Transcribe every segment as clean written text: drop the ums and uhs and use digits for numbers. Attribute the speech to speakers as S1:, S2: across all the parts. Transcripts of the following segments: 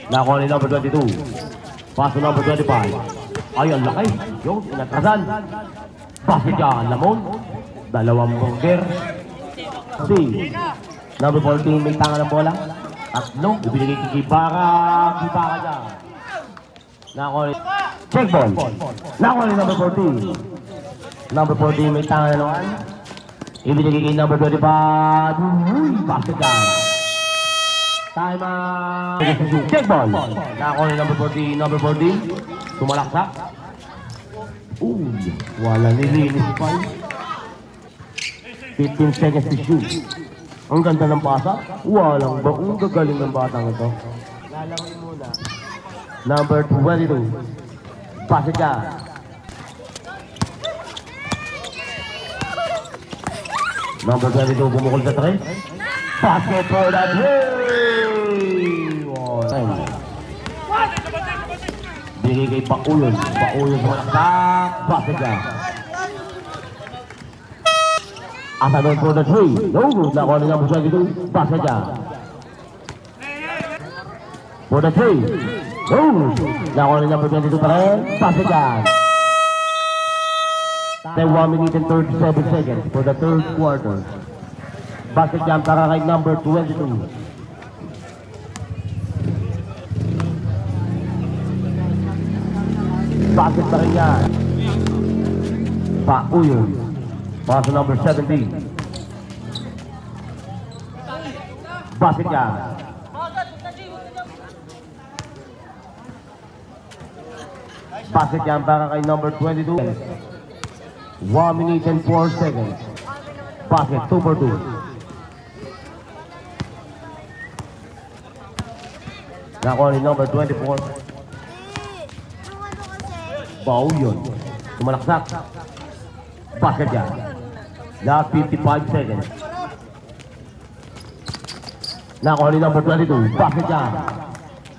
S1: Nakuha ni number 22. Paso number 25. Ay, ang laki. Yung inatrasan. Basket yan, Lamon. Dalawang burger. C. Number 14, may tanga ng bola. Tatlo. Ibinigay kay Kibara. Kibara dyan. Nakuha ni... Check ball. Nakuha ni number 14. Number 14, may tanga na naman. Ibinigay kay number 25. Basket yan. Time out. Check ball. Nakuha ni number 14. Number 14. Tumalaksak. Wala nilinis pa. 15 seconds to shoot. Ang ganda ng pasa. Walang baong gagaling ng batang ito. Lalawin muna. Number 22. Pasa siya. Number 22 bumukol sa 3. Basket for that. Bigay kay Pauyon. Pauyon sa malaksak. Basket siya. Asa doon for the 3. No good. Nakuha niya po siya dito. Basket siya. For the 3. No good. Nakuha niya po siya dito pa rin. Basket siya. 1 minute and 37 seconds for the third quarter. Basket jam para kay number 22. Basket pa rin yan. Pauyon. Paso number 17. Basket jam. Basket jam para kay number 22. 1 minute and 4 seconds. Basket 2 for 2. Nakuha ni number 24. Pauyon. Tumalaksak. Basket yan. Last 55 seconds. Nakuha ni number 22. Basket yan.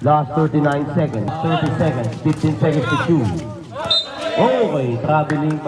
S1: Last 39 seconds. 30 seconds. 15 seconds to shoot. Okay, traveling.